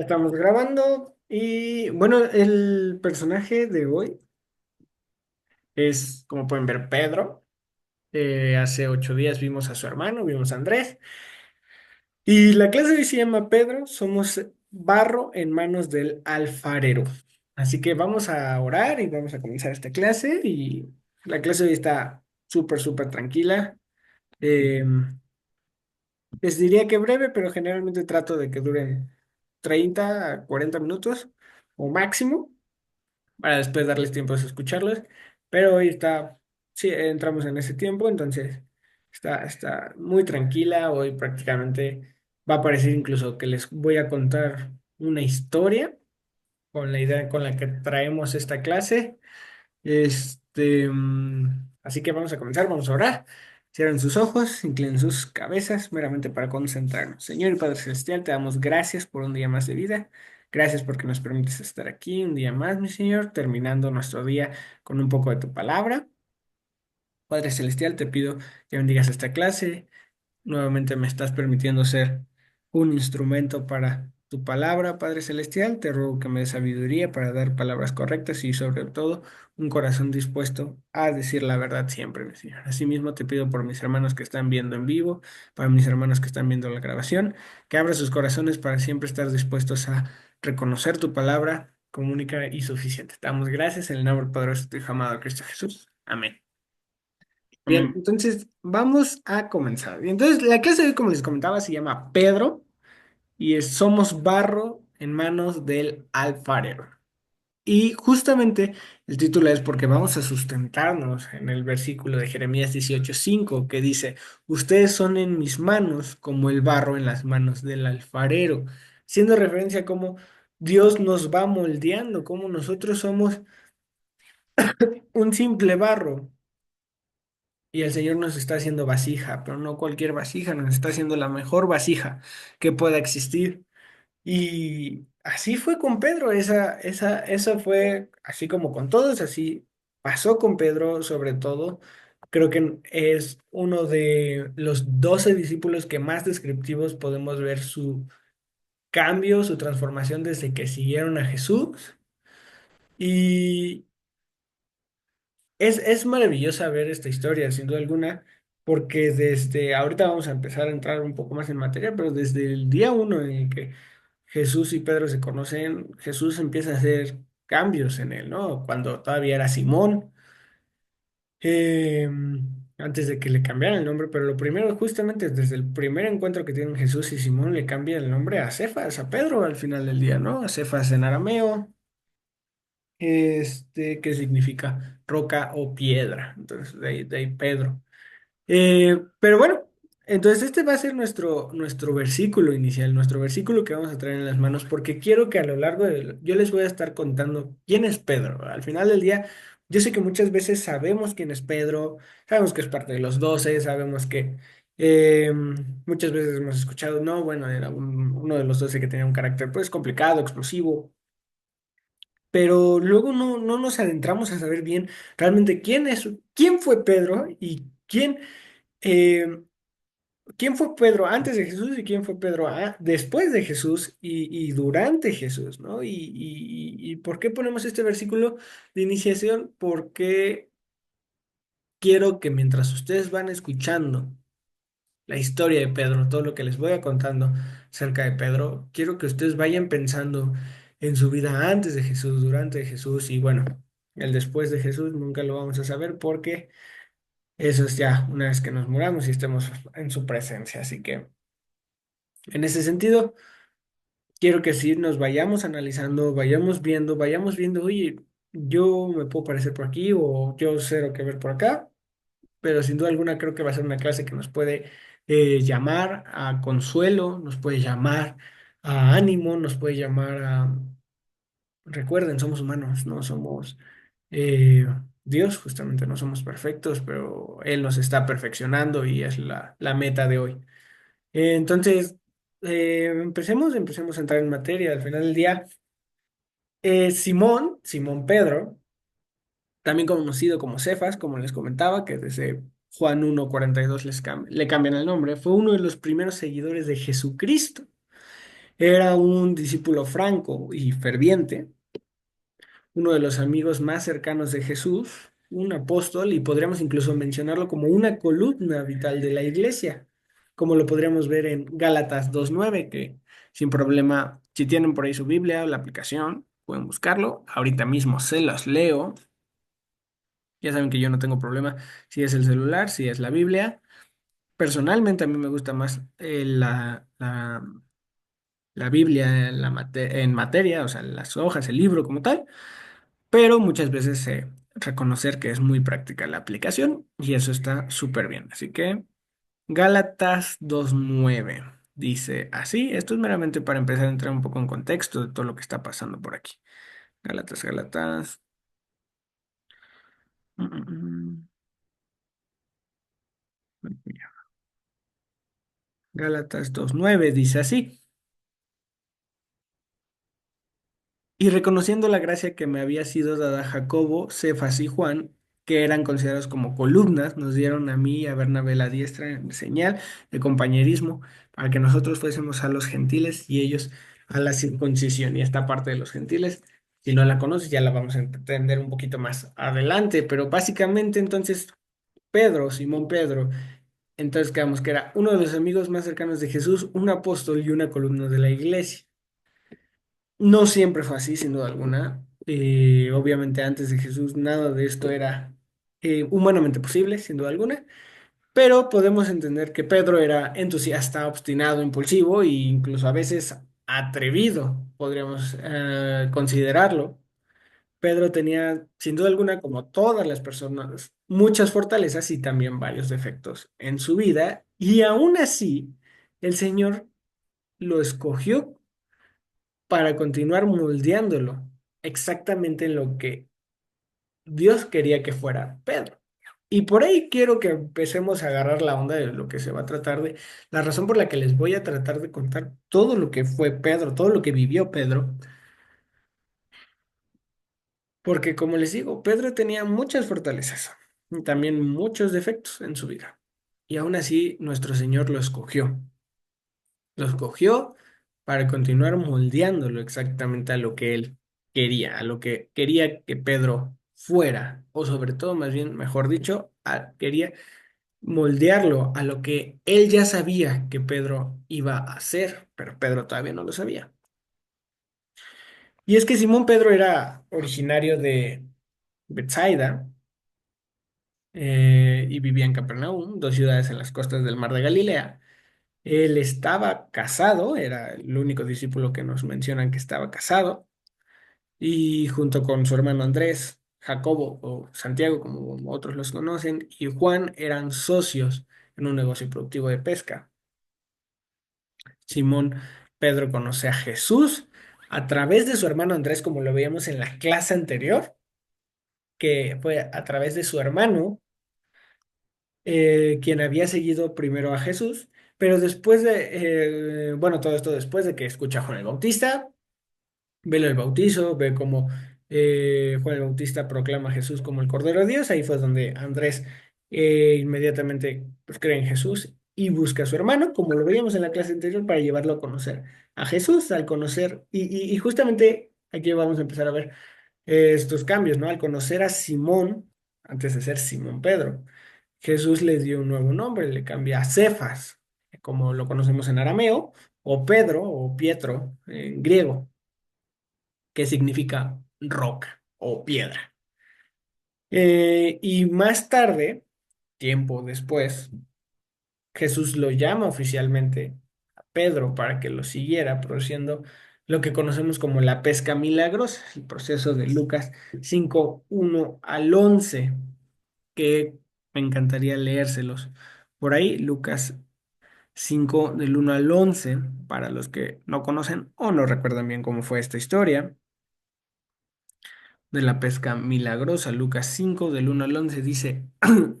Estamos grabando y bueno, el personaje de hoy es, como pueden ver, Pedro. Hace 8 días vimos a su hermano, vimos a Andrés. Y la clase de hoy se llama Pedro, somos barro en manos del alfarero. Así que vamos a orar y vamos a comenzar esta clase. Y la clase de hoy está súper, súper tranquila. Eh, Les diría que breve, pero generalmente trato de que duren 30 a 40 minutos o máximo, para después darles tiempo de escucharlos. Pero hoy está, sí, entramos en ese tiempo, entonces está muy tranquila. Hoy prácticamente va a parecer incluso que les voy a contar una historia con la idea con la que traemos esta clase. Así que vamos a comenzar, vamos a orar. Cierren sus ojos, inclinen sus cabezas meramente para concentrarnos. Señor y Padre Celestial, te damos gracias por un día más de vida. Gracias porque nos permites estar aquí un día más, mi Señor, terminando nuestro día con un poco de tu palabra. Padre Celestial, te pido que bendigas esta clase. Nuevamente me estás permitiendo ser un instrumento para tu palabra, Padre Celestial. Te ruego que me des sabiduría para dar palabras correctas y sobre todo un corazón dispuesto a decir la verdad siempre, mi Señor. Asimismo te pido por mis hermanos que están viendo en vivo, para mis hermanos que están viendo la grabación, que abra sus corazones para siempre estar dispuestos a reconocer tu palabra como única y suficiente. Te damos gracias en el nombre del Padre de tu Hijo amado Cristo Jesús. Amén. Bien, Amén. entonces vamos a comenzar. Y entonces la clase de hoy, como les comentaba, se llama Pedro y somos barro en manos del alfarero. Y justamente el título es porque vamos a sustentarnos en el versículo de Jeremías 18:5 que dice, ustedes son en mis manos como el barro en las manos del alfarero, haciendo referencia a cómo Dios nos va moldeando, cómo nosotros somos un simple barro. Y el Señor nos está haciendo vasija, pero no cualquier vasija, nos está haciendo la mejor vasija que pueda existir. Y así fue con Pedro, esa fue así como con todos, así pasó con Pedro sobre todo. Creo que es uno de los 12 discípulos que más descriptivos podemos ver su cambio, su transformación desde que siguieron a Jesús. Y es maravillosa ver esta historia, sin duda alguna, porque desde ahorita vamos a empezar a entrar un poco más en materia, pero desde el día uno en el que Jesús y Pedro se conocen, Jesús empieza a hacer cambios en él, ¿no? Cuando todavía era Simón, eh, antes de que le cambiaran el nombre, pero lo primero, justamente desde el primer encuentro que tienen Jesús y Simón, le cambia el nombre a Cefas, a Pedro al final del día, ¿no? A Cefas en arameo, que significa roca o piedra. Entonces, de ahí Pedro. Pero bueno, entonces este va a ser nuestro versículo inicial, nuestro versículo que vamos a traer en las manos, porque quiero que a lo largo de... Yo les voy a estar contando quién es Pedro. Al final del día, yo sé que muchas veces sabemos quién es Pedro, sabemos que es parte de los 12, sabemos que eh, muchas veces hemos escuchado, no, bueno, era uno de los 12 que tenía un carácter pues complicado, explosivo, pero luego no nos adentramos a saber bien realmente quién fue Pedro y eh, quién fue Pedro antes de Jesús y quién fue Pedro después de Jesús y durante Jesús, ¿no? Y ¿por qué ponemos este versículo de iniciación? Porque quiero que mientras ustedes van escuchando la historia de Pedro, todo lo que les voy a contando acerca de Pedro, quiero que ustedes vayan pensando en su vida antes de Jesús, durante Jesús y bueno, el después de Jesús nunca lo vamos a saber porque eso es ya una vez que nos muramos y estemos en su presencia. Así que en ese sentido, quiero que sí nos vayamos analizando, vayamos viendo, oye, yo me puedo parecer por aquí o yo cero que ver por acá, pero sin duda alguna creo que va a ser una clase que nos puede llamar a consuelo, nos puede llamar a ánimo, nos puede llamar a... Recuerden, somos humanos, no somos eh, Dios, justamente no somos perfectos, pero Él nos está perfeccionando y es la meta de hoy. Entonces, empecemos a entrar en materia. Al final del día, Simón Pedro, también conocido como Cefas, como les comentaba, que desde Juan 1:42 le cambian el nombre, fue uno de los primeros seguidores de Jesucristo. Era un discípulo franco y ferviente, uno de los amigos más cercanos de Jesús, un apóstol, y podríamos incluso mencionarlo como una columna vital de la iglesia, como lo podríamos ver en Gálatas 2:9, que sin problema, si tienen por ahí su Biblia o la aplicación, pueden buscarlo. Ahorita mismo se los leo. Ya saben que yo no tengo problema si es el celular, si es la Biblia. Personalmente a mí me gusta más la Biblia en, en materia, o sea, las hojas, el libro como tal, pero muchas veces reconocer que es muy práctica la aplicación y eso está súper bien. Así que Gálatas 2:9 dice así, esto es meramente para empezar a entrar un poco en contexto de todo lo que está pasando por aquí. Gálatas. mm, mm, Gálatas 2:9 dice así. Y reconociendo la gracia que me había sido dada a Jacobo, Cefas y Juan, que eran considerados como columnas, nos dieron a mí y a Bernabé la diestra en señal de compañerismo, para que nosotros fuésemos a los gentiles y ellos a la circuncisión. Y esta parte de los gentiles, si no la conoces, ya la vamos a entender un poquito más adelante, pero básicamente entonces Pedro, Simón Pedro, entonces quedamos que era uno de los amigos más cercanos de Jesús, un apóstol y una columna de la iglesia. No siempre fue así, sin duda alguna. Obviamente antes de Jesús nada de esto era humanamente posible, sin duda alguna, pero podemos entender que Pedro era entusiasta, obstinado, impulsivo e incluso a veces atrevido, podríamos considerarlo. Pedro tenía, sin duda alguna, como todas las personas, muchas fortalezas y también varios defectos en su vida, y aún así el Señor lo escogió para continuar moldeándolo exactamente en lo que Dios quería que fuera Pedro. Y por ahí quiero que empecemos a agarrar la onda de lo que se va a tratar de, la razón por la que les voy a tratar de contar todo lo que fue Pedro, todo lo que vivió Pedro, porque como les digo, Pedro tenía muchas fortalezas y también muchos defectos en su vida. Y aún así nuestro Señor lo escogió. Lo escogió para continuar moldeándolo exactamente a lo que él quería, a lo que quería que Pedro fuera, o sobre todo, más bien, mejor dicho, quería moldearlo a lo que él ya sabía que Pedro iba a hacer, pero Pedro todavía no lo sabía. Y es que Simón Pedro era originario de Bethsaida y vivía en Capernaum, dos ciudades en las costas del mar de Galilea. Él estaba casado, era el único discípulo que nos mencionan que estaba casado, y junto con su hermano Andrés, Jacobo o Santiago, como otros los conocen, y Juan eran socios en un negocio productivo de pesca. Simón Pedro conoce a Jesús a través de su hermano Andrés, como lo veíamos en la clase anterior, que fue a través de su hermano quien había seguido primero a Jesús, pero después de, bueno, todo esto después de que escucha a Juan el Bautista, ve el bautizo, ve cómo Juan el Bautista proclama a Jesús como el Cordero de Dios, ahí fue donde Andrés inmediatamente pues, cree en Jesús y busca a su hermano, como lo veíamos en la clase anterior, para llevarlo a conocer a Jesús, al conocer, y justamente aquí vamos a empezar a ver estos cambios, ¿no? Al conocer a Simón, antes de ser Simón Pedro, Jesús le dio un nuevo nombre, le cambia a Cefas, como lo conocemos en arameo, o Pedro o Pietro en griego, que significa roca o piedra. Y más tarde, tiempo después, Jesús lo llama oficialmente a Pedro para que lo siguiera, produciendo lo que conocemos como la pesca milagrosa, el proceso de Lucas 5:1 al 11, que me encantaría leérselos. Por ahí, Lucas 5 del 1 al 11, para los que no conocen o no recuerdan bien cómo fue esta historia de la pesca milagrosa. Lucas 5 del 1 al 11 dice,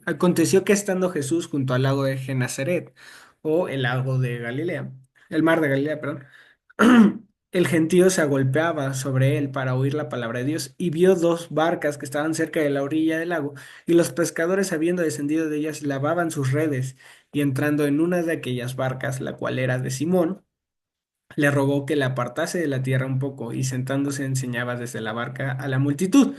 aconteció que estando Jesús junto al lago de Genazaret, o el lago de Galilea, el mar de Galilea, perdón, el gentío se agolpeaba sobre él para oír la palabra de Dios y vio dos barcas que estaban cerca de la orilla del lago, y los pescadores, habiendo descendido de ellas, lavaban sus redes, y entrando en una de aquellas barcas, la cual era de Simón, le rogó que le apartase de la tierra un poco y sentándose enseñaba desde la barca a la multitud.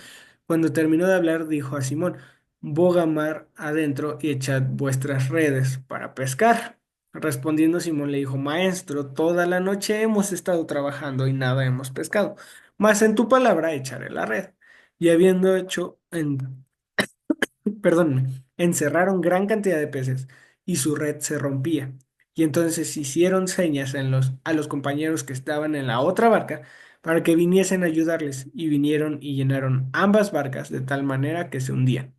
Cuando terminó de hablar, dijo a Simón, boga mar adentro y echad vuestras redes para pescar. Respondiendo Simón le dijo, Maestro, toda la noche hemos estado trabajando y nada hemos pescado, mas en tu palabra echaré la red. Y habiendo hecho perdón, encerraron gran cantidad de peces y su red se rompía. Y entonces hicieron señas a los compañeros que estaban en la otra barca para que viniesen a ayudarles, y vinieron y llenaron ambas barcas de tal manera que se hundían.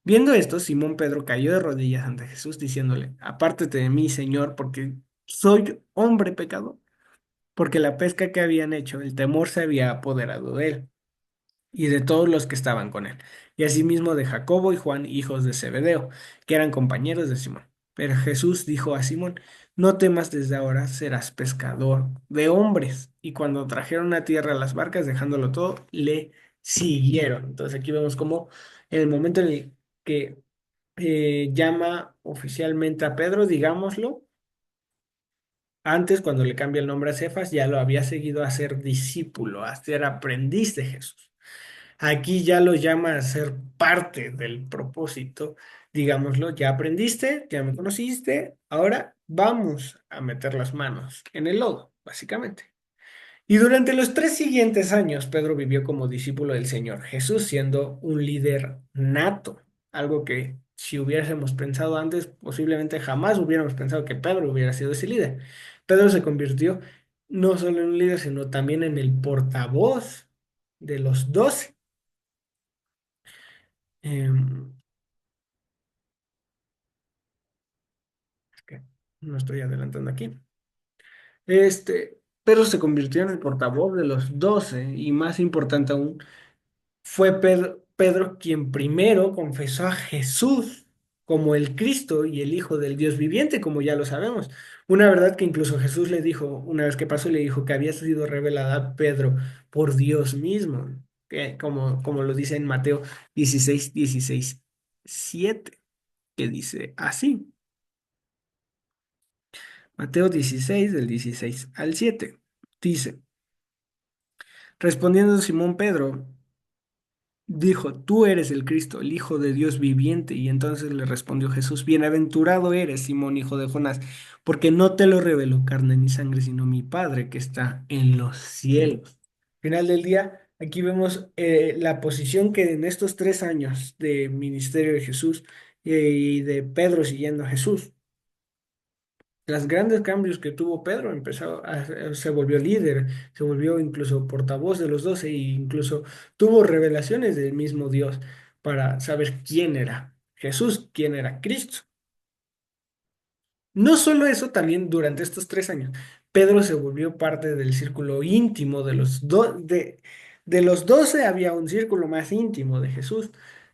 Viendo esto, Simón Pedro cayó de rodillas ante Jesús, diciéndole, Apártate de mí, Señor, porque soy hombre pecador, porque la pesca que habían hecho, el temor se había apoderado de él y de todos los que estaban con él, y asimismo de Jacobo y Juan, hijos de Zebedeo, que eran compañeros de Simón. Pero Jesús dijo a Simón, no temas, desde ahora serás pescador de hombres. Y cuando trajeron a tierra las barcas, dejándolo todo, le siguieron. Entonces aquí vemos cómo en el momento en el que llama oficialmente a Pedro, digámoslo, antes cuando le cambia el nombre a Cefas, ya lo había seguido a ser discípulo, a ser aprendiz de Jesús. Aquí ya lo llama a ser parte del propósito, digámoslo, ya aprendiste, ya me conociste, ahora vamos a meter las manos en el lodo, básicamente. Y durante los 3 siguientes años, Pedro vivió como discípulo del Señor Jesús, siendo un líder nato, algo que si hubiésemos pensado antes, posiblemente jamás hubiéramos pensado que Pedro hubiera sido ese líder. Pedro se convirtió no solo en un líder, sino también en el portavoz de los 12. Em, es que no estoy adelantando aquí. Pedro se convirtió en el portavoz de los 12 y más importante aún, fue Pedro quien primero confesó a Jesús como el Cristo y el Hijo del Dios viviente, como ya lo sabemos. Una verdad que incluso Jesús le dijo, una vez que pasó, le dijo que había sido revelada a Pedro por Dios mismo, que, como lo dice en Mateo 16:16-7, que dice así. Mateo 16, del 16 al 7. Dice, respondiendo Simón Pedro, dijo, tú eres el Cristo, el Hijo de Dios viviente. Y entonces le respondió Jesús, bienaventurado eres, Simón, hijo de Jonás, porque no te lo reveló carne ni sangre, sino mi Padre que está en los cielos. Final del día, aquí vemos la posición que en estos 3 años de ministerio de Jesús y de Pedro siguiendo a Jesús, los grandes cambios que tuvo Pedro, se volvió líder, se volvió incluso portavoz de los 12 e incluso tuvo revelaciones del mismo Dios para saber quién era Jesús, quién era Cristo. No solo eso, también durante estos 3 años, Pedro se volvió parte del círculo íntimo de los 12 había un círculo más íntimo de Jesús,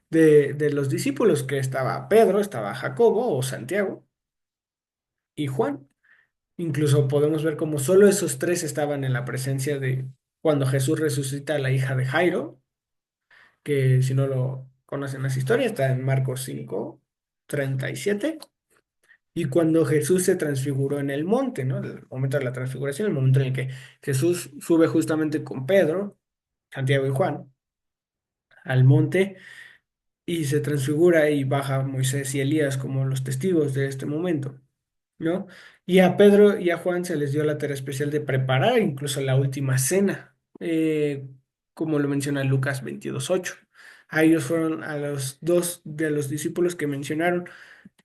de los discípulos que estaba Pedro, estaba Jacobo o Santiago y Juan. Incluso podemos ver como solo esos tres estaban en la presencia de cuando Jesús resucita a la hija de Jairo, que si no lo conocen esa historia, está en Marcos 5:37. Y cuando Jesús se transfiguró en el monte, ¿no? El momento de la transfiguración, el momento en el que Jesús sube justamente con Pedro, Santiago y Juan al monte y se transfigura y baja Moisés y Elías como los testigos de este momento. ¿No? Y a Pedro y a Juan se les dio la tarea especial de preparar incluso la última cena, como lo menciona Lucas 22:8. A ellos fueron a los dos de los discípulos que mencionaron,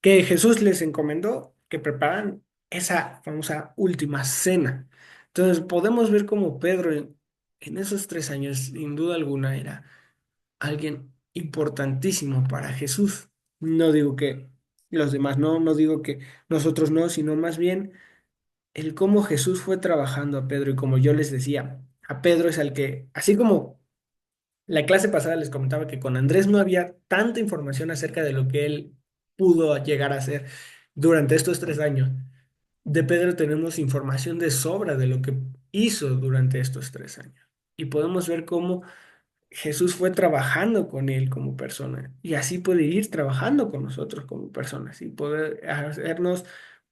que Jesús les encomendó que prepararan esa famosa última cena. Entonces podemos ver cómo Pedro en esos 3 años, sin duda alguna, era alguien importantísimo para Jesús. No digo que los demás no, no digo que nosotros no, sino más bien el cómo Jesús fue trabajando a Pedro y como yo les decía, a Pedro es al que, así como la clase pasada les comentaba que con Andrés no había tanta información acerca de lo que él pudo llegar a hacer durante estos 3 años. De Pedro tenemos información de sobra de lo que hizo durante estos 3 años. Y podemos ver cómo Jesús fue trabajando con él como persona y así puede ir trabajando con nosotros como personas y poder hacernos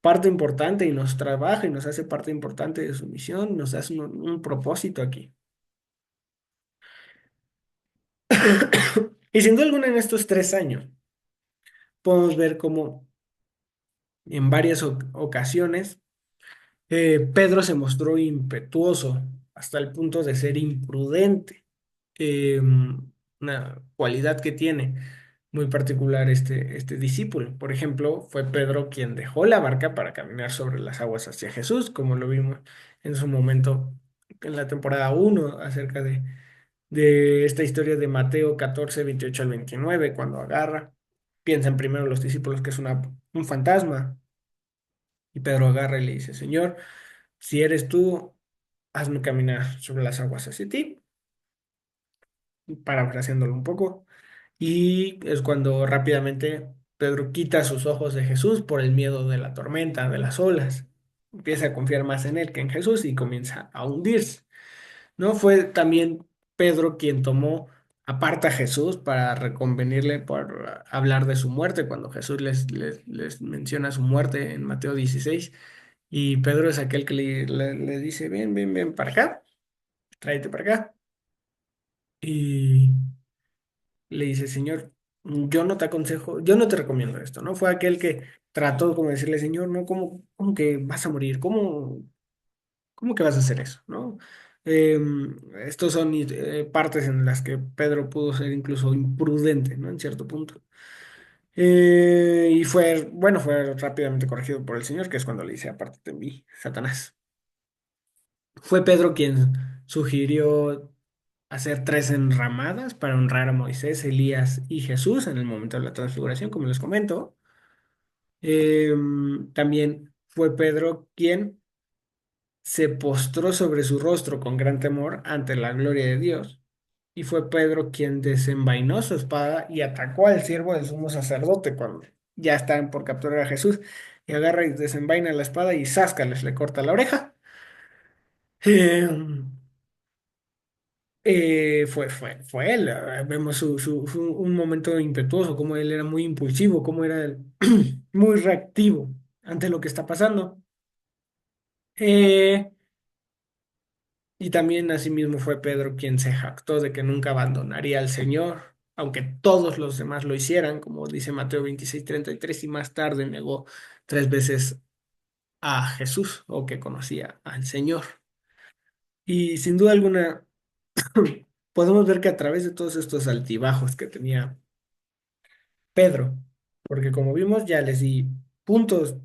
parte importante y nos trabaja y nos hace parte importante de su misión, nos hace un propósito aquí. Y sin duda alguna en estos 3 años podemos ver cómo en varias ocasiones Pedro se mostró impetuoso hasta el punto de ser imprudente, una cualidad que tiene muy particular este discípulo. Por ejemplo, fue Pedro quien dejó la barca para caminar sobre las aguas hacia Jesús, como lo vimos en su momento en la temporada 1 acerca de esta historia de Mateo 14 28 al 29 cuando agarra. Piensan primero los discípulos que es un fantasma, y Pedro agarra y le dice, Señor, si eres tú, hazme caminar sobre las aguas hacia ti, parafraseándolo un poco. Y es cuando rápidamente Pedro quita sus ojos de Jesús por el miedo de la tormenta, de las olas. Empieza a confiar más en él que en Jesús y comienza a hundirse. ¿No? Fue también Pedro quien tomó aparte a Jesús para reconvenirle por hablar de su muerte, cuando Jesús les menciona su muerte en Mateo 16. Y Pedro es aquel que le dice, ven, ven, ven para acá, tráete para acá. Y le dice, Señor, yo no te aconsejo, yo no te recomiendo esto, ¿no? Fue aquel que trató como decirle, Señor, no, ¿cómo que vas a morir? ¿Cómo que vas a hacer eso? ¿No? Estos son partes en las que Pedro pudo ser incluso imprudente, ¿no? En cierto punto. Y fue rápidamente corregido por el Señor, que es cuando le dice, apártate de mí, Satanás. Fue Pedro quien sugirió hacer 3 enramadas para honrar a Moisés, Elías y Jesús en el momento de la transfiguración, como les comento. También fue Pedro quien se postró sobre su rostro con gran temor ante la gloria de Dios. Y fue Pedro quien desenvainó su espada y atacó al siervo del sumo sacerdote cuando ya estaban por capturar a Jesús. Y agarra y desenvaina la espada y záscales, le corta la oreja. Em, fue él. Vemos un momento impetuoso, como él era muy impulsivo, como era muy reactivo ante lo que está pasando. Eh, y también asimismo fue Pedro quien se jactó de que nunca abandonaría al Señor, aunque todos los demás lo hicieran, como dice Mateo 26:33 y más tarde negó 3 veces a Jesús o que conocía al Señor. Y sin duda alguna, podemos ver que a través de todos estos altibajos que tenía Pedro, porque como vimos, ya les di puntos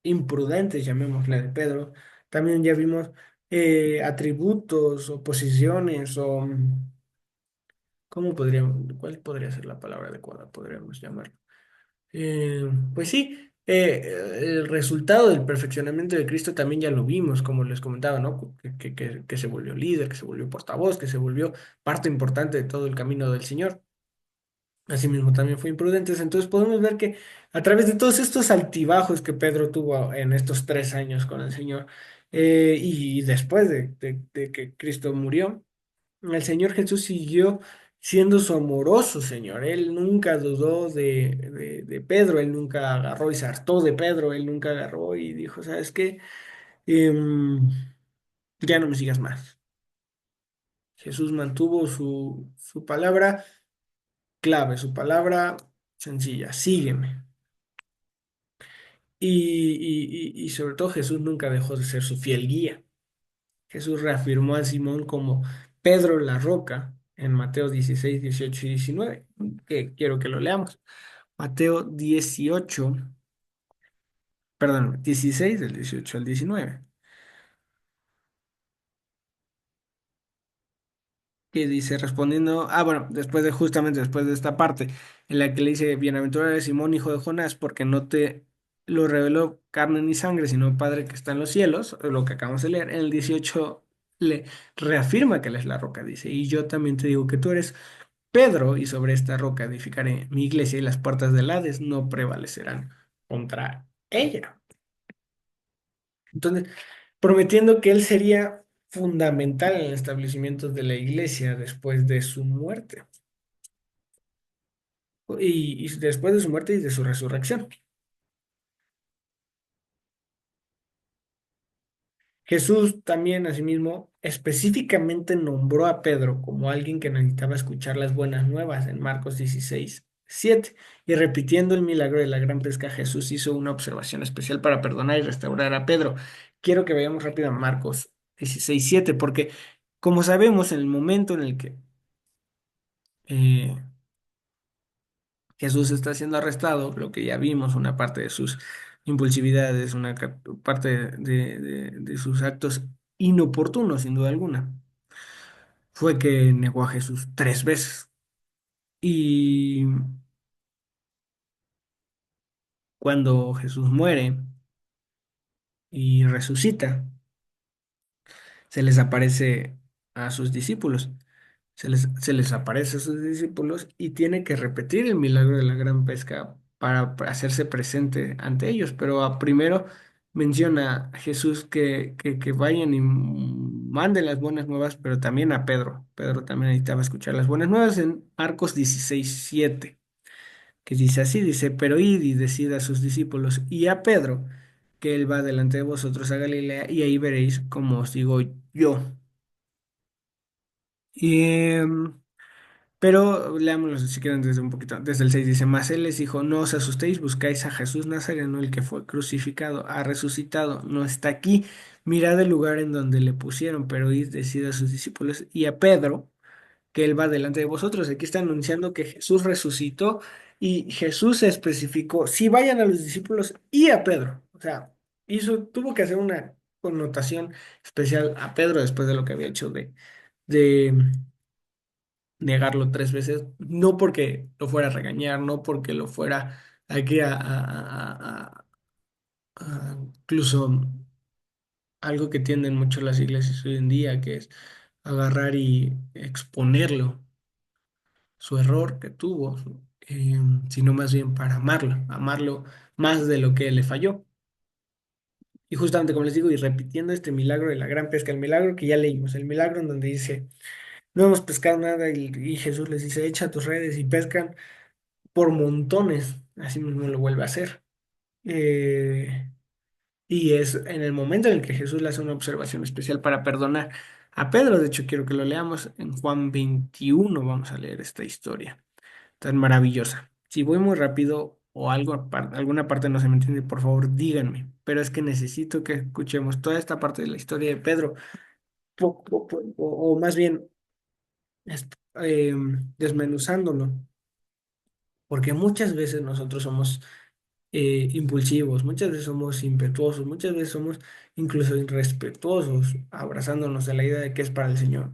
imprudentes, llamémosle de Pedro, también ya vimos atributos o posiciones o, cuál podría ser la palabra adecuada? Podríamos llamarlo. Pues sí, el resultado del perfeccionamiento de Cristo también ya lo vimos, como les comentaba, ¿no? Que se volvió líder, que se volvió portavoz, que se volvió parte importante de todo el camino del Señor. Asimismo, también fue imprudentes. Entonces podemos ver que a través de todos estos altibajos que Pedro tuvo en estos 3 años con el Señor, y después de que Cristo murió, el Señor Jesús siguió siendo su amoroso Señor. Él nunca dudó de Pedro, él nunca agarró y se hartó de Pedro, él nunca agarró y dijo, ¿sabes qué? Em, ya no me sigas más. Jesús mantuvo su palabra clave, su palabra sencilla, sígueme. Y sobre todo Jesús nunca dejó de ser su fiel guía. Jesús reafirmó a Simón como Pedro la roca en Mateo 16 18 y 19 que quiero que lo leamos. Mateo 18 perdón, 16 del 18 al 19 que dice respondiendo, bueno, justamente después de esta parte, en la que le dice, bienaventurado eres Simón, hijo de Jonás, porque no te lo reveló carne ni sangre, sino Padre que está en los cielos, lo que acabamos de leer, en el 18 le reafirma que él es la roca, dice, y yo también te digo que tú eres Pedro, y sobre esta roca edificaré mi iglesia, y las puertas del Hades no prevalecerán contra ella. Entonces, prometiendo que él sería fundamental en el establecimiento de la iglesia después de su muerte y después de su muerte y de su resurrección. Jesús también, asimismo, específicamente nombró a Pedro como alguien que necesitaba escuchar las buenas nuevas en Marcos 16:7. Y repitiendo el milagro de la gran pesca, Jesús hizo una observación especial para perdonar y restaurar a Pedro. Quiero que vayamos rápido a Marcos 16:7, porque como sabemos, en el momento en el que eh, Jesús está siendo arrestado, lo que ya vimos, una parte de sus impulsividades, una parte de sus actos inoportunos, sin duda alguna, fue que negó a Jesús 3 veces. Y cuando Jesús muere y resucita, se les aparece a sus discípulos. Se les aparece a sus discípulos y tiene que repetir el milagro de la gran pesca para hacerse presente ante ellos. Pero primero menciona a Jesús que vayan y manden las buenas nuevas, pero también a Pedro. Pedro también necesitaba escuchar las buenas nuevas en Marcos 16:7, que dice así, dice, pero id y decid a sus discípulos y a Pedro que él va delante de vosotros a Galilea y ahí veréis como os digo yo. Y, pero leámoslo si quieren desde un poquito, desde el 6 dice, mas él les dijo, no os asustéis, buscáis a Jesús Nazareno, el que fue crucificado, ha resucitado, no está aquí, mirad el lugar en donde le pusieron, pero id, decid a sus discípulos y a Pedro, que él va delante de vosotros. Aquí está anunciando que Jesús resucitó y Jesús se especificó, sí vayan a los discípulos y a Pedro. O sea, tuvo que hacer una connotación especial a Pedro después de lo que había hecho de negarlo 3 veces, no porque lo fuera a regañar, no porque lo fuera aquí incluso algo que tienden mucho las iglesias hoy en día, que es agarrar y exponerlo, su error que tuvo, eh, sino más bien para amarlo más de lo que le falló. Y justamente como les digo, y repitiendo este milagro de la gran pesca, el milagro que ya leímos, el milagro en donde dice, no hemos pescado nada y Jesús les dice, echa tus redes y pescan por montones, así mismo lo vuelve a hacer. Eh, y es en el momento en el que Jesús le hace una observación especial para perdonar a Pedro. De hecho, quiero que lo leamos en Juan 21. Vamos a leer esta historia tan maravillosa. Si voy muy rápido o algo, alguna parte no se me entiende, por favor, díganme. Pero es que necesito que escuchemos toda esta parte de la historia de Pedro, o más bien es- desmenuzándolo, porque muchas veces nosotros somos impulsivos, muchas veces somos impetuosos, muchas veces somos incluso irrespetuosos, abrazándonos de la idea de que es para el Señor.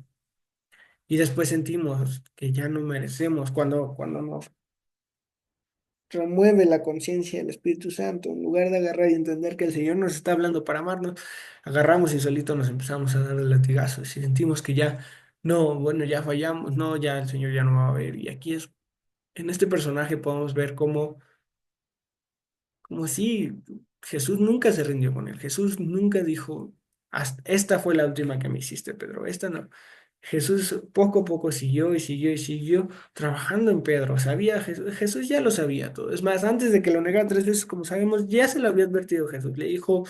Y después sentimos que ya no merecemos cuando nos remueve la conciencia del Espíritu Santo, en lugar de agarrar y entender que el Señor nos está hablando para amarnos, agarramos y solito nos empezamos a dar el latigazo y sentimos que ya, no, bueno, ya fallamos, no, ya el Señor ya no va a ver. Y aquí en este personaje podemos ver como si Jesús nunca se rindió con él. Jesús nunca dijo, Esta fue la última que me hiciste, Pedro, esta no". Jesús poco a poco siguió y siguió y siguió trabajando en Pedro. Jesús ya lo sabía todo. Es más, antes de que lo negara 3 veces, como sabemos, ya se lo había advertido Jesús. Le dijo,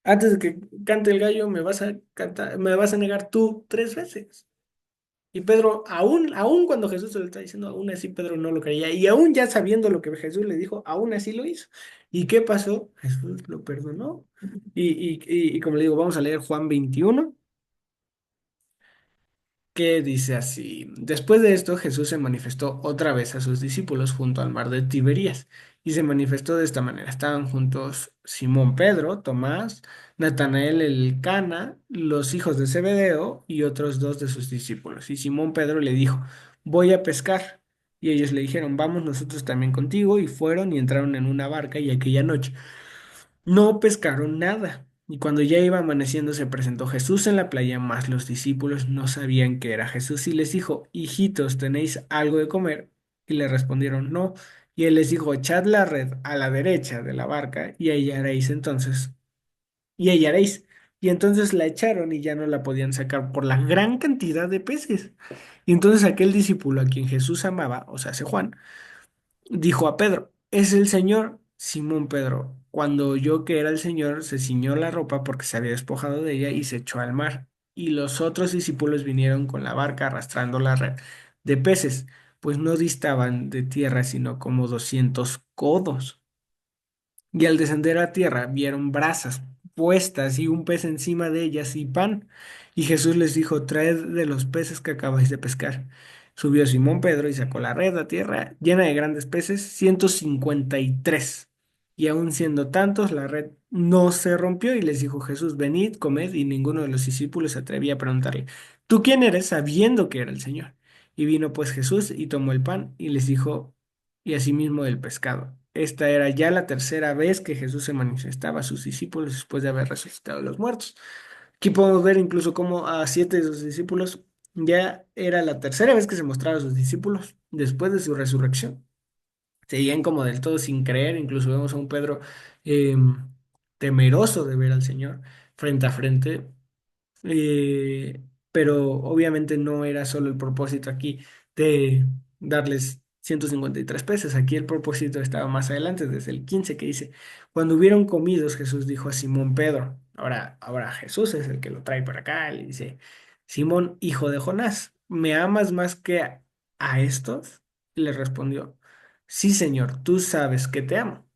antes de que cante el gallo, me vas a negar tú 3 veces. Y Pedro, aún cuando Jesús se lo está diciendo, aún así Pedro no lo creía. Y aún ya sabiendo lo que Jesús le dijo, aún así lo hizo. ¿Y qué pasó? Jesús lo perdonó. Y como le digo, vamos a leer Juan 21, que dice así: Después de esto, Jesús se manifestó otra vez a sus discípulos junto al mar de Tiberías. Y se manifestó de esta manera. Estaban juntos Simón Pedro, Tomás, Natanael el Cana, los hijos de Zebedeo y otros dos de sus discípulos. Y Simón Pedro le dijo, voy a pescar. Y ellos le dijeron, vamos nosotros también contigo. Y fueron y entraron en una barca y aquella noche no pescaron nada. Y cuando ya iba amaneciendo se presentó Jesús en la playa, mas los discípulos no sabían que era Jesús y les dijo, hijitos, ¿tenéis algo de comer? Y le respondieron, no. Y él les dijo, echad la red a la derecha de la barca y hallaréis entonces, y hallaréis. Y entonces la echaron y ya no la podían sacar por la gran cantidad de peces. Y entonces aquel discípulo a quien Jesús amaba, o sea, ese Juan, dijo a Pedro, es el Señor. Simón Pedro cuando oyó que era el Señor, se ciñó la ropa porque se había despojado de ella y se echó al mar. Y los otros discípulos vinieron con la barca arrastrando la red de peces, pues no distaban de tierra sino como 200 codos. Y al descender a tierra vieron brasas puestas y un pez encima de ellas y pan. Y Jesús les dijo, traed de los peces que acabáis de pescar. Subió Simón Pedro y sacó la red a tierra llena de grandes peces, 153. Y aun siendo tantos, la red no se rompió y les dijo Jesús, venid, comed. Y ninguno de los discípulos se atrevía a preguntarle, ¿tú quién eres? Sabiendo que era el Señor. Y vino pues Jesús y tomó el pan y les dijo, y asimismo del pescado. Esta era ya la tercera vez que Jesús se manifestaba a sus discípulos después de haber resucitado de los muertos. Aquí podemos ver incluso cómo a 7 de sus discípulos ya era la tercera vez que se mostraba a sus discípulos después de su resurrección. Seguían como del todo sin creer, incluso vemos a un Pedro eh, temeroso de ver al Señor frente a frente, pero obviamente no era solo el propósito aquí de darles 153 pesos. Aquí el propósito estaba más adelante, desde el 15 que dice, cuando hubieron comidos, Jesús dijo a Simón Pedro, ahora Jesús es el que lo trae para acá, le dice, Simón, hijo de Jonás, ¿me amas más que a estos? Y le respondió, sí, Señor, tú sabes que te amo.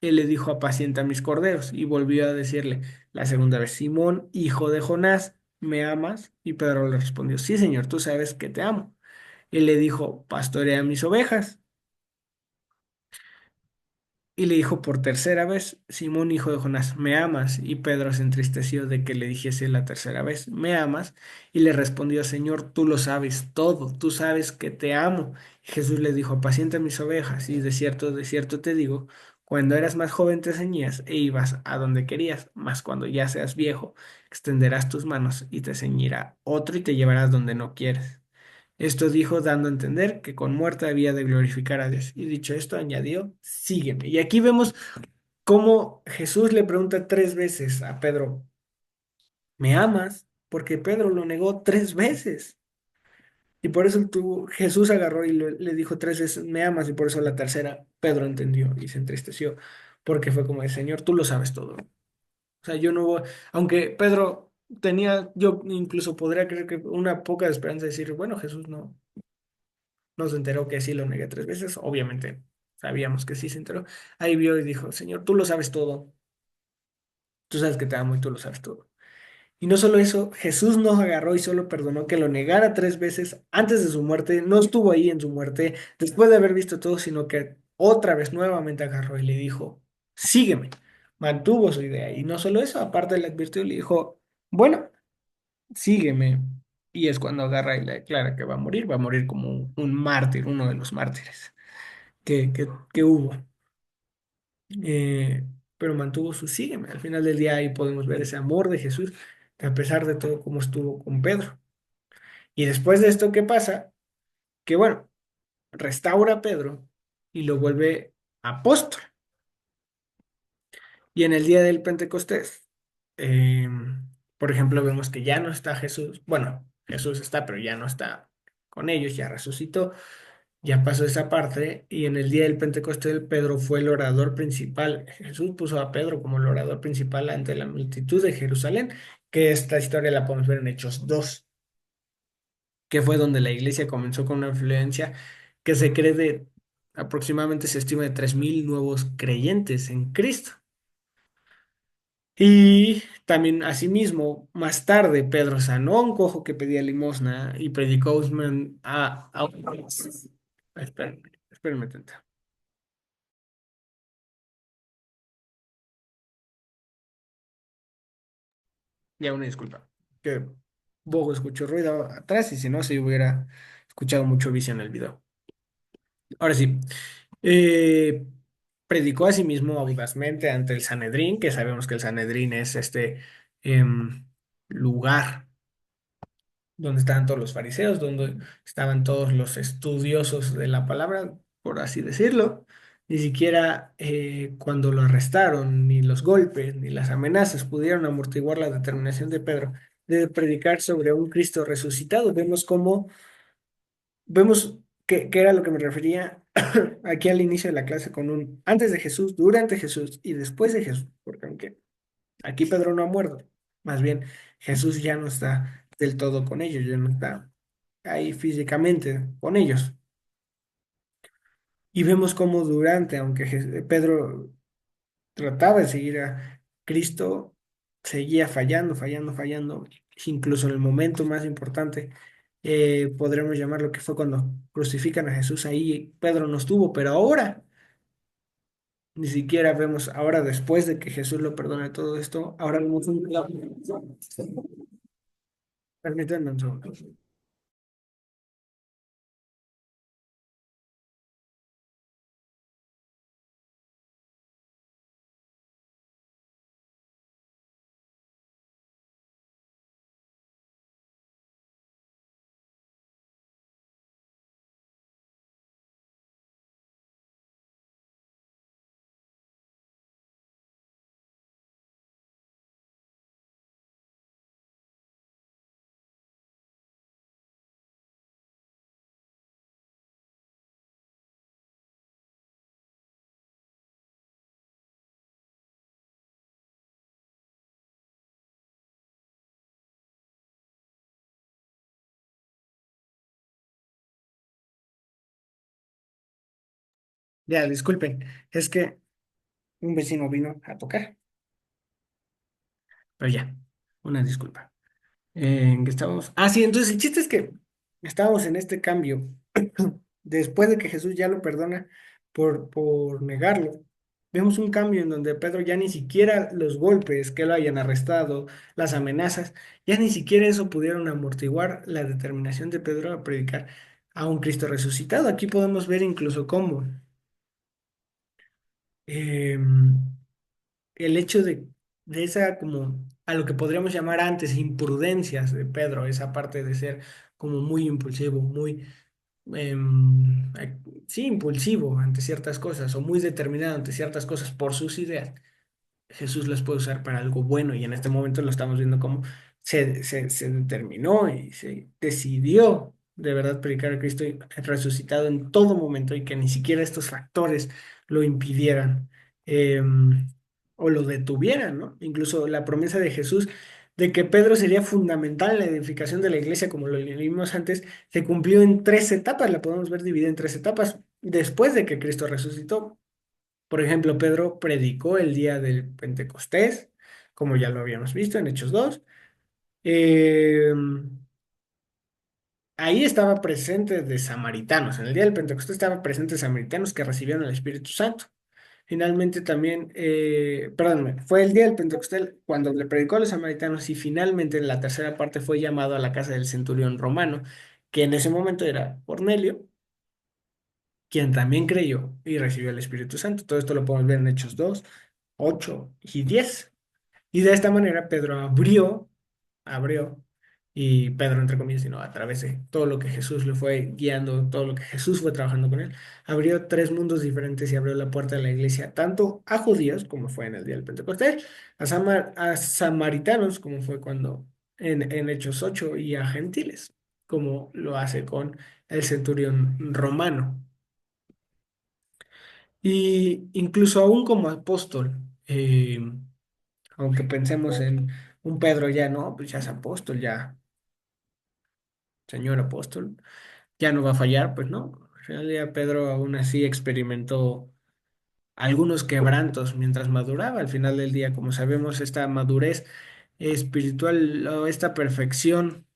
Él le dijo, apacienta mis corderos, y volvió a decirle la segunda vez, Simón, hijo de Jonás, ¿me amas? Y Pedro le respondió, sí, Señor, tú sabes que te amo. Él le dijo, pastorea mis ovejas. Y le dijo por tercera vez, Simón, hijo de Jonás, ¿me amas? Y Pedro se entristeció de que le dijese la tercera vez, ¿me amas? Y le respondió, Señor, tú lo sabes todo, tú sabes que te amo. Y Jesús le dijo, apacienta mis ovejas, y de cierto te digo, cuando eras más joven te ceñías e ibas a donde querías, mas cuando ya seas viejo, extenderás tus manos y te ceñirá otro y te llevarás donde no quieres. Esto dijo dando a entender que con muerte había de glorificar a Dios. Y dicho esto, añadió, sígueme. Y aquí vemos cómo Jesús le pregunta 3 veces a Pedro, ¿me amas? Porque Pedro lo negó 3 veces. Y por eso Jesús agarró y le dijo 3 veces, ¿me amas? Y por eso la tercera, Pedro entendió y se entristeció, porque fue como el Señor, tú lo sabes todo. O sea, yo no voy, aunque Pedro tenía, yo incluso podría creer que una poca esperanza de decir, bueno, Jesús no se enteró que sí lo negué 3 veces. Obviamente sabíamos que sí se enteró. Ahí vio y dijo, Señor, tú lo sabes todo. Tú sabes que te amo y tú lo sabes todo. Y no solo eso, Jesús no agarró y solo perdonó que lo negara 3 veces antes de su muerte. No estuvo ahí en su muerte después de haber visto todo, sino que otra vez nuevamente agarró y le dijo, sígueme. Mantuvo su idea. Y no solo eso, aparte le advirtió y le dijo, bueno, sígueme. Y es cuando agarra y le declara que va a morir como un mártir, uno de los mártires que hubo. Eh, pero mantuvo su sígueme. Al final del día ahí podemos ver ese amor de Jesús, que a pesar de todo como estuvo con Pedro. Y después de esto, ¿qué pasa? Que bueno, restaura a Pedro y lo vuelve apóstol. Y en el día del Pentecostés, eh, por ejemplo, vemos que ya no está Jesús. Bueno, Jesús está, pero ya no está con ellos, ya resucitó. Ya pasó esa parte y en el día del Pentecostés Pedro fue el orador principal. Jesús puso a Pedro como el orador principal ante la multitud de Jerusalén, que esta historia la podemos ver en Hechos 2, que fue donde la iglesia comenzó con una influencia que se cree de aproximadamente se estima de 3.000 nuevos creyentes en Cristo. Y también, asimismo, más tarde, Pedro sanó a un cojo que pedía limosna y predicó a... Espérenme, espérenme tanto. Ya una disculpa. Que Bogo escuchó ruido atrás y si no, se hubiera escuchado mucho vicio en el video. Ahora sí. eh, Predicó a sí mismo audazmente ante el Sanedrín, que sabemos que el Sanedrín es este lugar donde estaban todos los fariseos, donde estaban todos los estudiosos de la palabra, por así decirlo. Ni siquiera cuando lo arrestaron, ni los golpes, ni las amenazas pudieron amortiguar la determinación de Pedro de predicar sobre un Cristo resucitado. Vemos que era lo que me refería, aquí al inicio de la clase con un antes de Jesús, durante Jesús y después de Jesús, porque aunque aquí Pedro no ha muerto, más bien Jesús ya no está del todo con ellos, ya no está ahí físicamente con ellos. Y vemos cómo durante, aunque Pedro trataba de seguir a Cristo, seguía fallando, fallando, fallando, incluso en el momento más importante, podremos llamarlo que fue cuando crucifican a Jesús, ahí Pedro no estuvo, pero ahora ni siquiera vemos, ahora después de que Jesús lo perdona todo esto, ahora vemos un... Permítanme un segundo. Ya, disculpen, es que un vecino vino a tocar, pero ya, una disculpa. ¿En qué estábamos? Ah, sí, entonces el chiste es que estábamos en este cambio. Después de que Jesús ya lo perdona por negarlo, vemos un cambio en donde Pedro ya ni siquiera los golpes que lo hayan arrestado, las amenazas, ya ni siquiera eso pudieron amortiguar la determinación de Pedro a predicar a un Cristo resucitado. Aquí podemos ver incluso cómo em, el hecho de esa como a lo que podríamos llamar antes imprudencias de Pedro, esa parte de ser como muy impulsivo, muy, sí, impulsivo ante ciertas cosas o muy determinado ante ciertas cosas por sus ideas. Jesús las puede usar para algo bueno y en este momento lo estamos viendo como se determinó y se decidió de verdad predicar a Cristo resucitado en todo momento y que ni siquiera estos factores lo impidieran o lo detuvieran, ¿no? Incluso la promesa de Jesús de que Pedro sería fundamental en la edificación de la iglesia, como lo leímos antes, se cumplió en tres etapas, la podemos ver dividida en tres etapas después de que Cristo resucitó. Por ejemplo, Pedro predicó el día del Pentecostés, como ya lo habíamos visto en Hechos 2. Eh, ahí estaba presente de samaritanos. En el día del Pentecostés estaban presentes samaritanos que recibieron el Espíritu Santo. Finalmente también, perdónme, fue el día del Pentecostés cuando le predicó a los samaritanos y finalmente en la tercera parte fue llamado a la casa del centurión romano, que en ese momento era Cornelio, quien también creyó y recibió el Espíritu Santo. Todo esto lo podemos ver en Hechos 2, 8 y 10. Y de esta manera Pedro abrió, y Pedro entre comillas, sino a través de todo lo que Jesús le fue guiando, todo lo que Jesús fue trabajando con él, abrió tres mundos diferentes y abrió la puerta de la iglesia tanto a judíos, como fue en el día del Pentecostés, a samaritanos, como fue cuando en Hechos 8 y a gentiles, como lo hace con el centurión romano. Y incluso aún como apóstol, aunque pensemos en un Pedro ya, no, pues ya es apóstol, ya, señor apóstol, ya no va a fallar, pues no. En realidad Pedro aún así experimentó algunos quebrantos mientras maduraba. Al final del día, como sabemos, esta madurez espiritual o esta perfección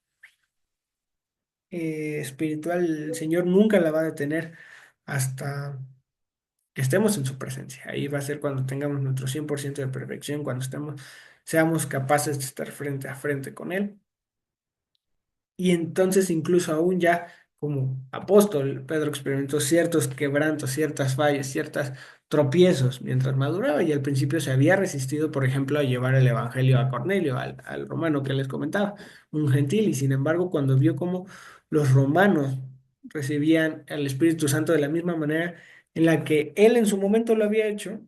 espiritual, el Señor nunca la va a detener hasta que estemos en su presencia. Ahí va a ser cuando tengamos nuestro 100% de perfección, cuando seamos capaces de estar frente a frente con Él. Y entonces incluso aún ya como apóstol, Pedro experimentó ciertos quebrantos, ciertas fallas, ciertos tropiezos mientras maduraba y al principio se había resistido, por ejemplo, a llevar el evangelio a Cornelio, al romano que les comentaba, un gentil, y sin embargo cuando vio cómo los romanos recibían el Espíritu Santo de la misma manera en la que él en su momento lo había hecho,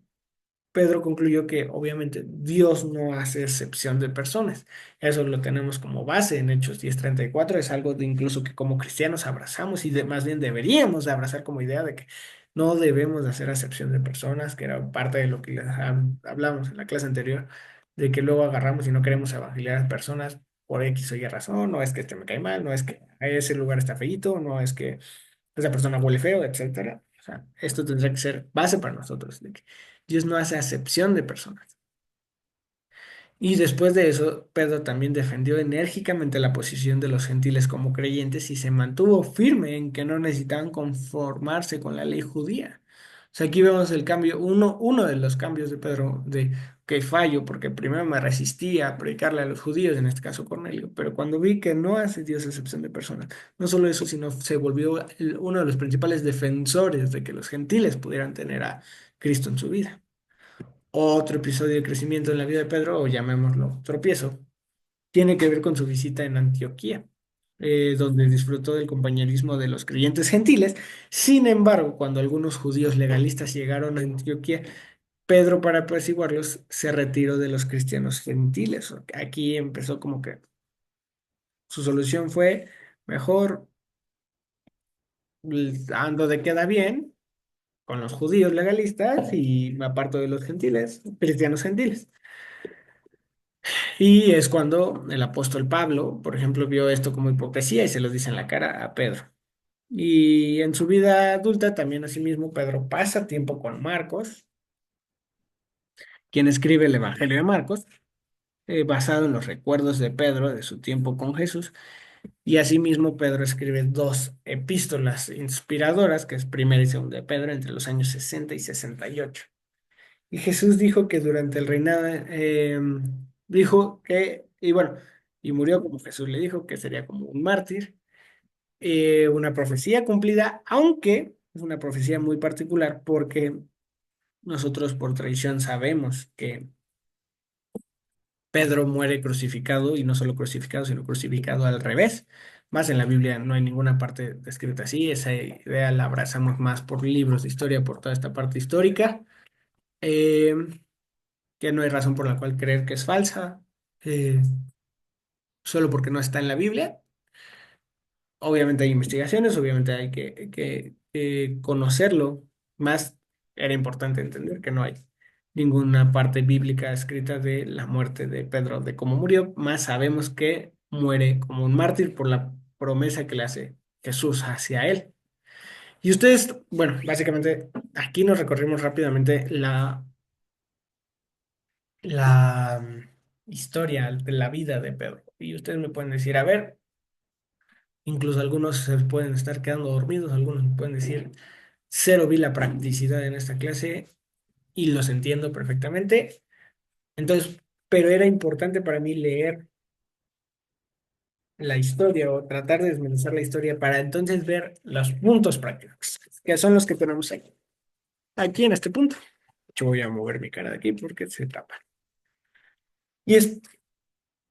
Pedro concluyó que obviamente Dios no hace excepción de personas. Eso lo tenemos como base en Hechos 10:34. Es algo de incluso que como cristianos abrazamos y más bien deberíamos de abrazar como idea de que no debemos de hacer acepción de personas, que era parte de lo que hablamos en la clase anterior, de que luego agarramos y no queremos evangeliar a personas por X o Y razón, no es que este me cae mal, no es que ese lugar está feíto, no es que esa persona huele feo, etcétera. O sea, esto tendría que ser base para nosotros, de que Dios no hace acepción de personas. Y después de eso, Pedro también defendió enérgicamente la posición de los gentiles como creyentes y se mantuvo firme en que no necesitaban conformarse con la ley judía. O sea, aquí vemos el cambio, uno de los cambios de Pedro, de que fallo, porque primero me resistía a predicarle a los judíos, en este caso Cornelio, pero cuando vi que no hace Dios excepción de personas, no solo eso, sino se volvió uno de los principales defensores de que los gentiles pudieran tener a Cristo en su vida. Otro episodio de crecimiento en la vida de Pedro, o llamémoslo tropiezo, tiene que ver con su visita en Antioquía, donde disfrutó del compañerismo de los creyentes gentiles. Sin embargo, cuando algunos judíos legalistas llegaron a Antioquía, Pedro, para apaciguarlos, se retiró de los cristianos gentiles. Aquí empezó como que su solución fue, mejor ando de queda bien con los judíos legalistas y me aparto de los gentiles, cristianos gentiles. Y es cuando el apóstol Pablo, por ejemplo, vio esto como hipocresía y se lo dice en la cara a Pedro. Y en su vida adulta también asimismo Pedro pasa tiempo con Marcos, quien escribe el Evangelio de Marcos, basado en los recuerdos de Pedro de su tiempo con Jesús. Y asimismo Pedro escribe dos epístolas inspiradoras, que es Primera y Segunda de Pedro, entre los años 60 y 68. Y Jesús dijo que durante el reinado, dijo que, y bueno, y murió como Jesús le dijo, que sería como un mártir, una profecía cumplida, aunque es una profecía muy particular porque nosotros por tradición sabemos que Pedro muere crucificado y no solo crucificado, sino crucificado al revés. Más en la Biblia no hay ninguna parte descrita así, esa idea la abrazamos más por libros de historia, por toda esta parte histórica. Eh, que no hay razón por la cual creer que es falsa, eh, solo porque no está en la Biblia. Obviamente hay investigaciones, obviamente hay que conocerlo. Más era importante entender que no hay ninguna parte bíblica escrita de la muerte de Pedro, de cómo murió, más sabemos que muere como un mártir por la promesa que le hace Jesús hacia él. Y ustedes, bueno, básicamente aquí nos recorrimos rápidamente la historia de la vida de Pedro. Y ustedes me pueden decir, a ver, incluso algunos se pueden estar quedando dormidos, algunos me pueden decir, cero vi la practicidad en esta clase y los entiendo perfectamente. Entonces, pero era importante para mí leer la historia o tratar de desmenuzar la historia para entonces ver los puntos prácticos, que son los que tenemos aquí. Aquí en este punto. Yo voy a mover mi cara de aquí porque se tapa. Y es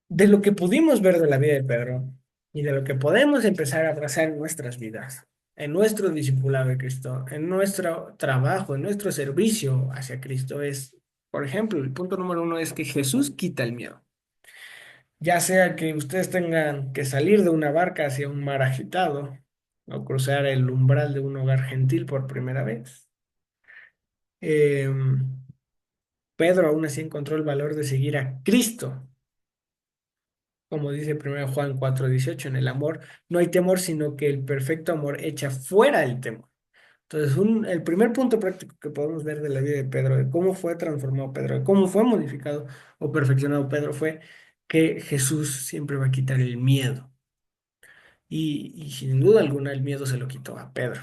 de lo que pudimos ver de la vida de Pedro y de lo que podemos empezar a abrazar en nuestras vidas, en nuestro discipulado de Cristo, en nuestro trabajo, en nuestro servicio hacia Cristo, es, por ejemplo, el punto número uno es que Jesús quita el miedo. Ya sea que ustedes tengan que salir de una barca hacia un mar agitado o cruzar el umbral de un hogar gentil por primera vez. Pedro aún así encontró el valor de seguir a Cristo, como dice 1 Juan 4:18, en el amor no hay temor, sino que el perfecto amor echa fuera el temor. Entonces, el primer punto práctico que podemos ver de la vida de Pedro, de cómo fue transformado Pedro, de cómo fue modificado o perfeccionado Pedro, fue que Jesús siempre va a quitar el miedo. Y sin duda alguna el miedo se lo quitó a Pedro.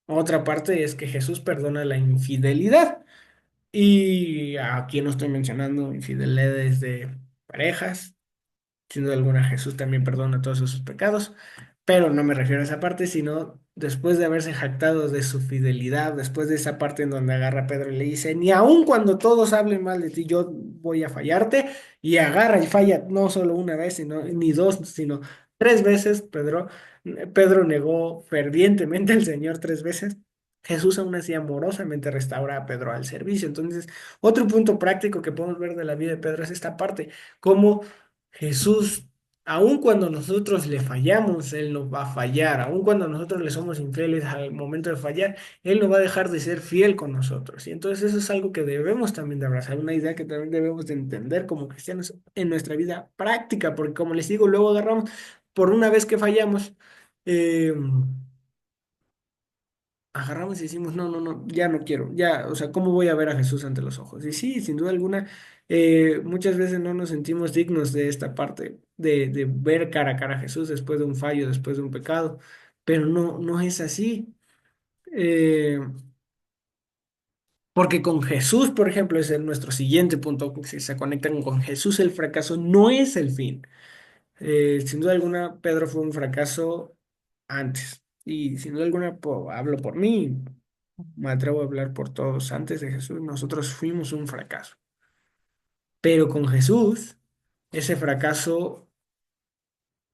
Otra parte es que Jesús perdona la infidelidad. Y aquí no estoy mencionando infidelidades de parejas. Sin duda alguna, Jesús también perdona todos sus pecados, pero no me refiero a esa parte, sino después de haberse jactado de su fidelidad, después de esa parte en donde agarra a Pedro y le dice, ni aun cuando todos hablen mal de ti, yo voy a fallarte, y agarra y falla no solo una vez, sino, ni dos, sino tres veces, Pedro negó fervientemente al Señor tres veces. Jesús aún así amorosamente restaura a Pedro al servicio. Entonces, otro punto práctico que podemos ver de la vida de Pedro es esta parte, cómo Jesús Aun cuando nosotros le fallamos, Él nos va a fallar. Aun cuando nosotros le somos infieles al momento de fallar, Él no va a dejar de ser fiel con nosotros. Y entonces eso es algo que debemos también de abrazar, una idea que también debemos de entender como cristianos en nuestra vida práctica, porque como les digo, luego agarramos por una vez que fallamos. eh, Agarramos y decimos, no, no, no, ya no quiero, ya, o sea, ¿cómo voy a ver a Jesús ante los ojos? Y sí, sin duda alguna, muchas veces no nos sentimos dignos de esta parte, de ver cara a cara a Jesús después de un fallo, después de un pecado, pero no, no es así. Eh, Porque con Jesús, por ejemplo, es nuestro siguiente punto, que si se conectan con Jesús, el fracaso no es el fin. Sin duda alguna, Pedro fue un fracaso antes. Y sin duda alguna, hablo por mí, me atrevo a hablar por todos. Antes de Jesús, nosotros fuimos un fracaso. Pero con Jesús, ese fracaso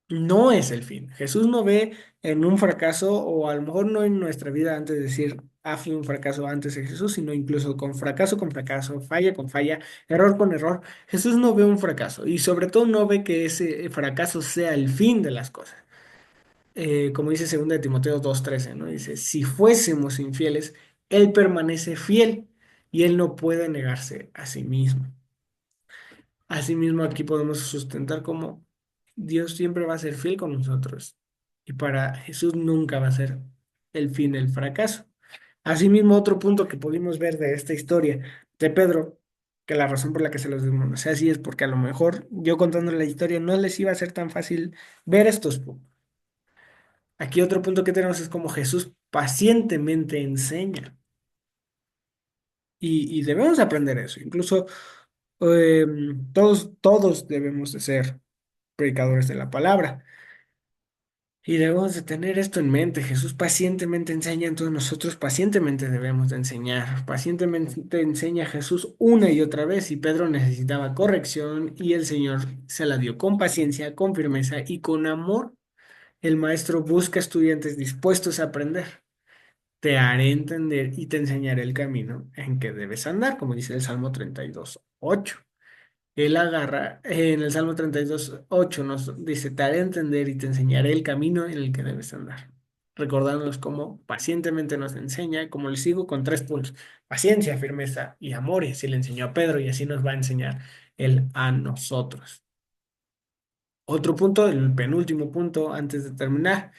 no es el fin. Jesús no ve en un fracaso, o a lo mejor no en nuestra vida antes de decir, fui un fracaso antes de Jesús, sino incluso con fracaso, falla con falla, error con error. Jesús no ve un fracaso y sobre todo no ve que ese fracaso sea el fin de las cosas. Como dice 2 de Timoteo 2:13, ¿no? Dice, si fuésemos infieles, Él permanece fiel y Él no puede negarse a sí mismo. Asimismo, aquí podemos sustentar cómo Dios siempre va a ser fiel con nosotros y para Jesús nunca va a ser el fin el fracaso. Asimismo, otro punto que pudimos ver de esta historia de Pedro, que la razón por la que se los desmenuzé así es porque a lo mejor yo contando la historia no les iba a ser tan fácil ver estos puntos. Aquí otro punto que tenemos es como Jesús pacientemente enseña y debemos aprender eso. Incluso todos debemos de ser predicadores de la palabra y debemos de tener esto en mente. Jesús pacientemente enseña, entonces nosotros pacientemente debemos de enseñar. Pacientemente enseña Jesús una y otra vez y Pedro necesitaba corrección y el Señor se la dio con paciencia, con firmeza y con amor. El maestro busca estudiantes dispuestos a aprender. Te haré entender y te enseñaré el camino en que debes andar, como dice el Salmo 32:8. Él agarra, en el Salmo 32:8 nos dice, te haré entender y te enseñaré el camino en el que debes andar. Recordándonos cómo pacientemente nos enseña, como le sigo con 3 puntos, paciencia, firmeza y amor, y así le enseñó a Pedro y así nos va a enseñar él a nosotros. Otro punto, el penúltimo punto antes de terminar,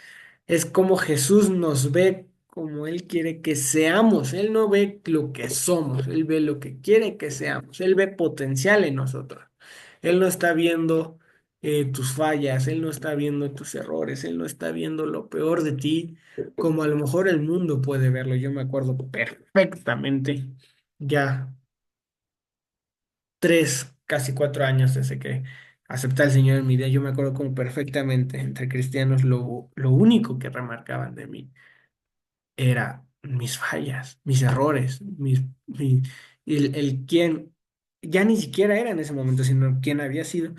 es como Jesús nos ve como Él quiere que seamos. Él no ve lo que somos, Él ve lo que quiere que seamos. Él ve potencial en nosotros. Él no está viendo tus fallas, Él no está viendo tus errores, Él no está viendo lo peor de ti, como a lo mejor el mundo puede verlo. Yo me acuerdo perfectamente, ya 3, casi 4 años desde que acepté al Señor en mi vida, yo me acuerdo como perfectamente entre cristianos lo único que remarcaban de mí era mis fallas, mis errores, el quién, ya ni siquiera era en ese momento, sino quién había sido.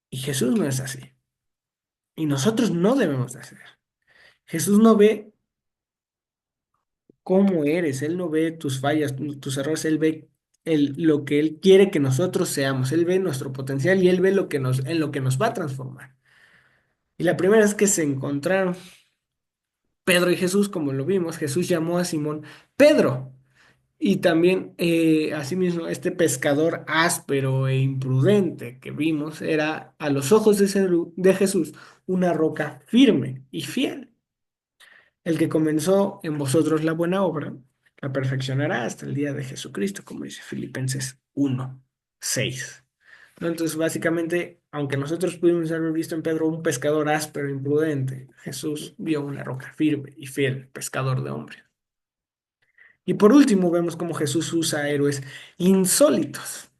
Y Jesús no es así. Y nosotros no debemos de hacer. Jesús no ve cómo eres, Él no ve tus fallas, tus errores, Él ve lo que Él quiere que nosotros seamos, Él ve nuestro potencial y Él ve en lo que nos va a transformar. Y la primera vez que se encontraron Pedro y Jesús, como lo vimos, Jesús llamó a Simón Pedro. Y también, asimismo, este pescador áspero e imprudente que vimos era, a los ojos de Jesús, una roca firme y fiel. El que comenzó en vosotros la buena obra, la perfeccionará hasta el día de Jesucristo, como dice Filipenses 1:6. ¿No? Entonces, básicamente, aunque nosotros pudimos haber visto en Pedro un pescador áspero e imprudente, Jesús vio una roca firme y fiel, pescador de hombres. Y por último, vemos cómo Jesús usa héroes insólitos.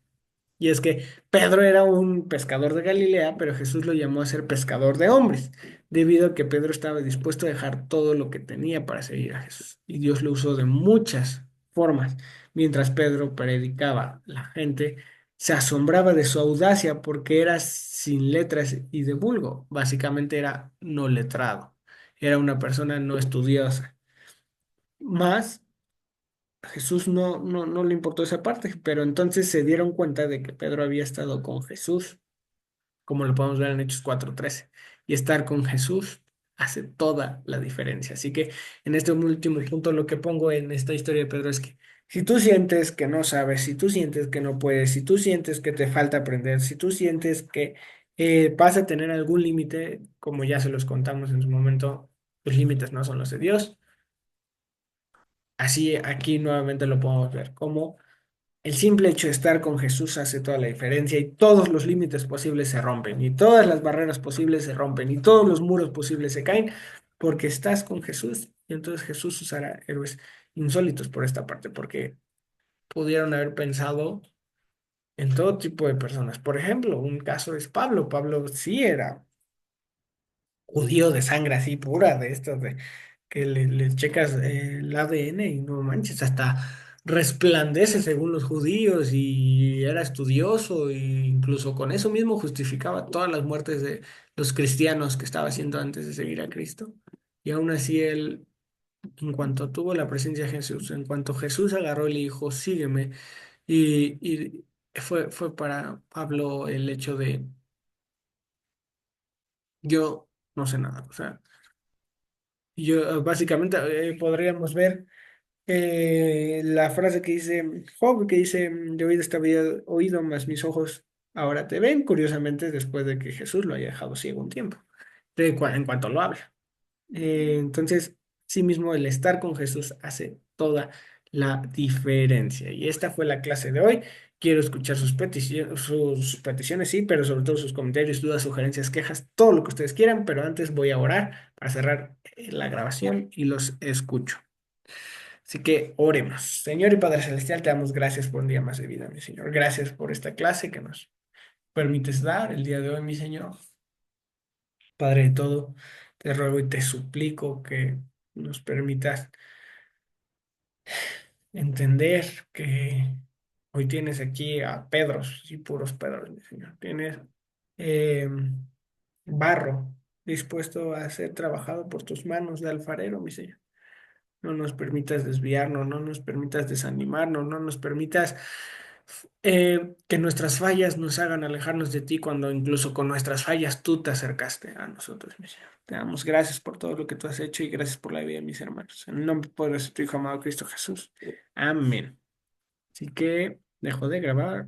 Y es que Pedro era un pescador de Galilea, pero Jesús lo llamó a ser pescador de hombres, debido a que Pedro estaba dispuesto a dejar todo lo que tenía para seguir a Jesús. Y Dios lo usó de muchas formas. Mientras Pedro predicaba, la gente se asombraba de su audacia porque era sin letras y de vulgo. Básicamente era no letrado. Era una persona no estudiosa. Más a Jesús no le importó esa parte, pero entonces se dieron cuenta de que Pedro había estado con Jesús, como lo podemos ver en Hechos 4:13. Y estar con Jesús hace toda la diferencia. Así que en este último punto lo que pongo en esta historia de Pedro es que si tú sientes que no sabes, si tú sientes que no puedes, si tú sientes que te falta aprender, si tú sientes que vas a tener algún límite, como ya se los contamos en su momento, los límites no son los de Dios. Así aquí nuevamente lo podemos ver, como el simple hecho de estar con Jesús hace toda la diferencia y todos los límites posibles se rompen y todas las barreras posibles se rompen y todos los muros posibles se caen porque estás con Jesús y entonces Jesús usará héroes insólitos por esta parte porque pudieron haber pensado en todo tipo de personas. Por ejemplo, un caso es Pablo. Pablo sí era judío de sangre así pura, de estos de que le checas el ADN y no manches, hasta resplandece según los judíos y era estudioso e incluso con eso mismo justificaba todas las muertes de los cristianos que estaba haciendo antes de seguir a Cristo. Y aún así él, en cuanto tuvo la presencia de Jesús, en cuanto Jesús agarró y le dijo, sígueme, y fue para Pablo el hecho de yo no sé nada, o sea. Yo, básicamente podríamos ver la frase que dice Job, que dice, de oído te había oído, mas mis ojos ahora te ven, curiosamente después de que Jesús lo haya dejado ciego un tiempo, en cuanto lo habla. Entonces, sí mismo el estar con Jesús hace toda la diferencia. Y esta fue la clase de hoy. Quiero escuchar sus peticiones, sí, pero sobre todo sus comentarios, dudas, sugerencias, quejas, todo lo que ustedes quieran. Pero antes voy a orar para cerrar la grabación y los escucho. Así que oremos. Señor y Padre Celestial, te damos gracias por un día más de vida, mi Señor. Gracias por esta clase que nos permites dar el día de hoy, mi Señor. Padre de todo, te ruego y te suplico que nos permitas entender que hoy tienes aquí a Pedros y puros Pedros, mi Señor. Tienes eh, barro dispuesto a ser trabajado por tus manos de alfarero, mi Señor. No nos permitas desviarnos, no nos permitas desanimarnos, no nos permitas que nuestras fallas nos hagan alejarnos de ti cuando incluso con nuestras fallas tú te acercaste a nosotros, mi Señor. Te damos gracias por todo lo que tú has hecho y gracias por la vida de mis hermanos. En el nombre poderoso de tu Hijo amado Cristo Jesús. Amén. Así que dejo de grabar.